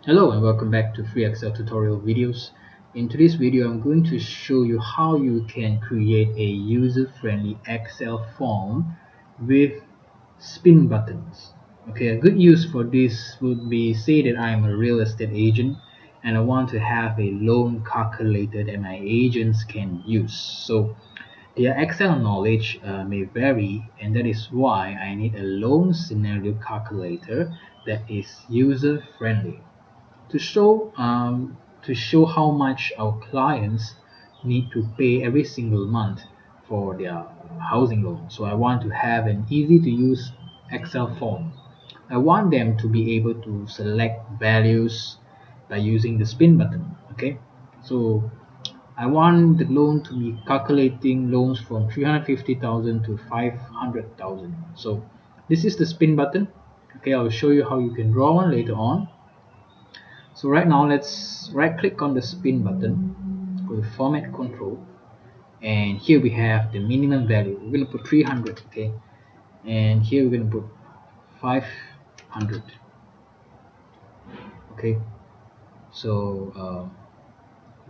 Hello and welcome back to free Excel tutorial videos. In today's video, I'm going to show you how you can create a user-friendly Excel form with spin buttons. Okay, a good use for this would be, say that I am a real estate agent and I want to have a loan calculator that my agents can use. So their Excel knowledge may vary, and that is why I need a loan scenario calculator that is user-friendly to show how much our clients need to pay every single month for their housing loan. So I want to have an easy to use Excel form. I want them to be able to select values by using the spin button. Okay, so I want the loan to be calculating loans from 350,000 to 500,000. So this is the spin button. Okay, I'll show you how you can draw one later on. So right now, let's right click on the spin button, go to format control, and here we have the minimum value. We're going to put 300, okay, and here we're going to put 500. Okay, so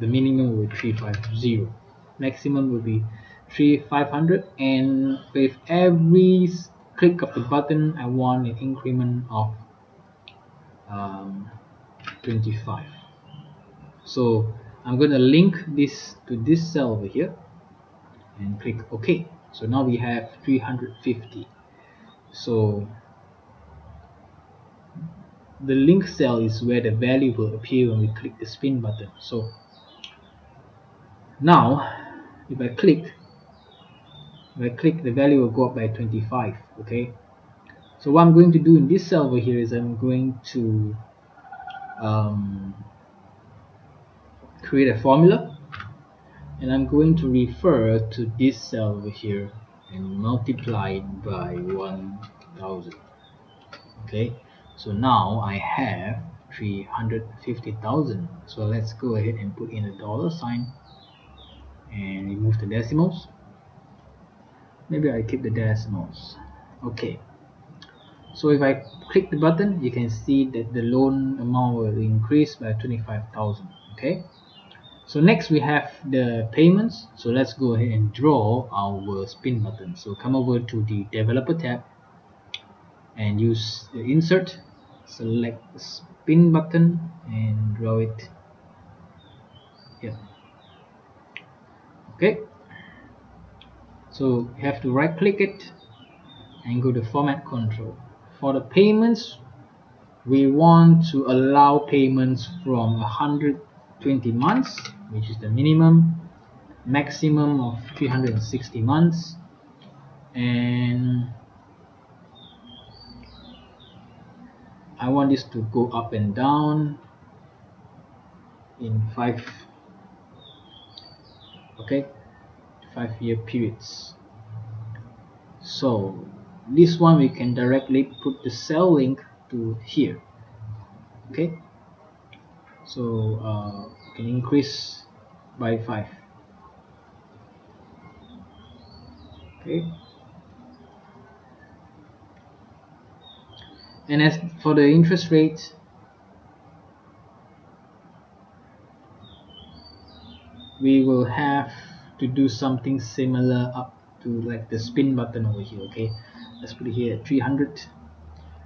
the minimum will be 350, maximum will be 3500, and with every click of the button I want an increment of um, 25. So I'm going to link this to this cell over here and click OK. So now we have 350. So the link cell is where the value will appear when we click the spin button. So now if I click, the value will go up by 25. Okay, so what I'm going to do in this cell over here is I'm going to create a formula, and I'm going to refer to this cell over here and multiply it by 1000. Okay, so now I have 350,000. So let's go ahead and put in a dollar sign and remove the decimals. Maybe I keep the decimals. Okay, so if I click the button, you can see that the loan amount will increase by 25,000. Okay, so next we have the payments. So let's go ahead and draw our spin button. So come over to the developer tab and use the insert, select the spin button and draw it here. Okay, so you have to right click it and go to format control. For the payments, we want to allow payments from 120 months, which is the minimum, maximum of 360 months, and I want this to go up and down in 5 year periods. So this one we can directly put the cell link to here. Okay, so we can increase by 5. Okay, and as for the interest rate, we will have to do something similar up to like the spin button over here. Okay, let's put it here at 300.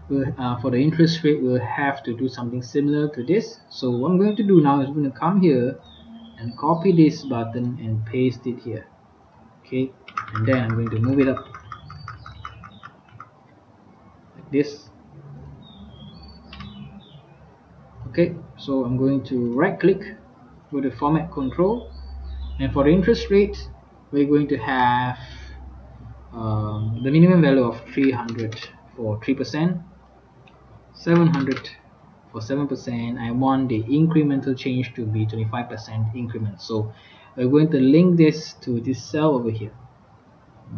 For the interest rate, we'll have to do something similar to this. So what I'm going to do now is I'm going to come here and copy this button and paste it here. Okay, and then I'm going to move it up like this. Okay, so I'm going to right click, go to format control, and for the interest rate we're going to have the minimum value of 300 for 3%, 700 for 7%. I want the incremental change to be 25% increment. So we're going to link this to this cell over here.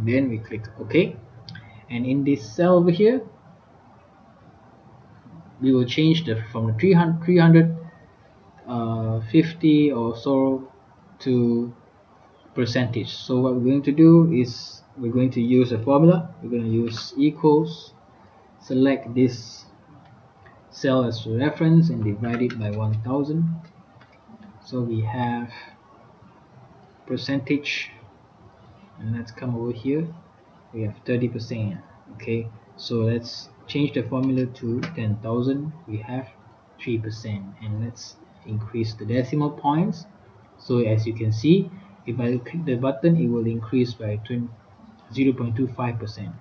Then we click OK, and in this cell over here we will change from the 350 or so to percentage. So what we're going to do is we're going to use a formula. We're going to use equals, select this cell as a reference and divide it by 1000. So we have percentage, and let's come over here. We have 30%. Okay, so let's change the formula to 10,000. We have 3%, and let's increase the decimal points. So as you can see, if I click the button, it will increase by 0.25%.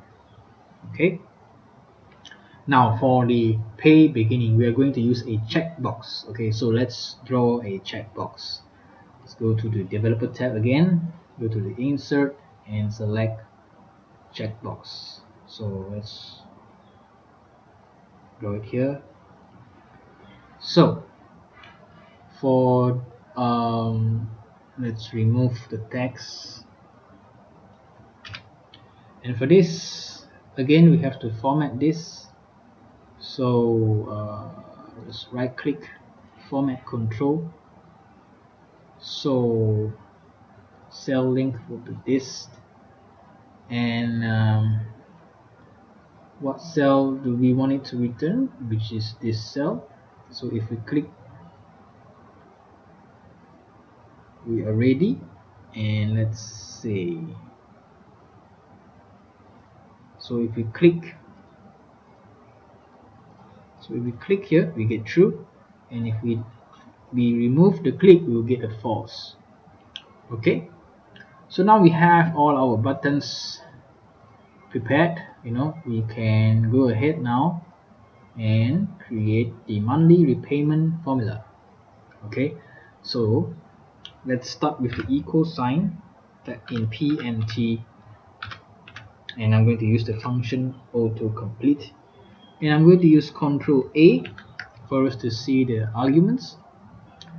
Okay, now for the pay beginning, we are going to use a checkbox. Okay, so let's draw a checkbox. Let's go to the developer tab again, go to the insert and select checkbox. So let's draw it here. So for let's remove the text, and for this again we have to format this. So let's right click, format control. So cell link will be this, and what cell do we want it to return, which is this cell. So if we click, we are ready, and let's say, so if we click, here, we get true, and if we remove the click, we will get a false. Okay, so now we have all our buttons prepared. We can go ahead now and create the monthly repayment formula. Okay, so let's start with the equal sign in PMT, and I'm going to use the function autocomplete, and I'm going to use Ctrl A for us to see the arguments.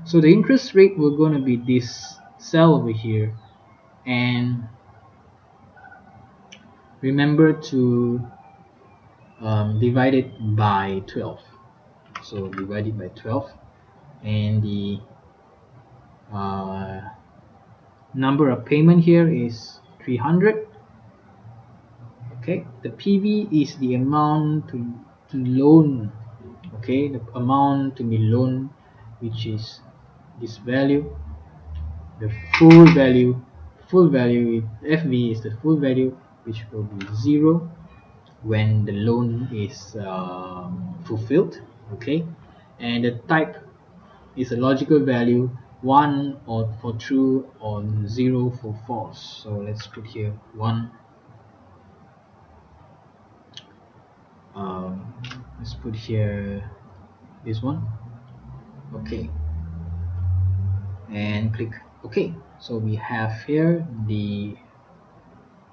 So the interest rate will going to be this cell over here, and remember to divide it by 12. So divide it by 12, and the number of payment here is 300. Okay, the PV is the amount to loan. Okay, the amount to be loaned, which is this value. The full value, FV is the full value, which will be 0 when the loan is fulfilled. Okay, and the type is a logical value, 1 or for true or 0 for false. So let's put here 1. Let's put here this one. Okay, and click OK. So we have here the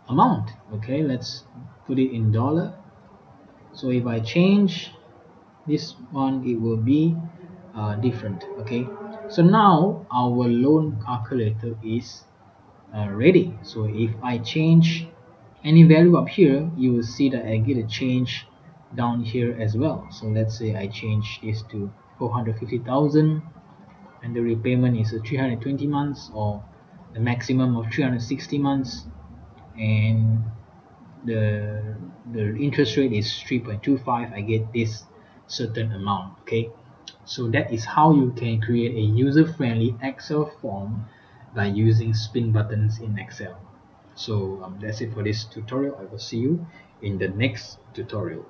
amount. Okay, let's put it in dollar. So if I change this one, it will be different. Okay, so now our loan calculator is ready. So if I change any value up here, you will see that I get a change down here as well. So let's say I change this to 450,000, and the repayment is 320 months, or the maximum of 360 months, and the interest rate is 3.25. I get this certain amount. Okay, so that is how you can create a user-friendly Excel form by using spin buttons in Excel. So that's it for this tutorial. I will see you in the next tutorial.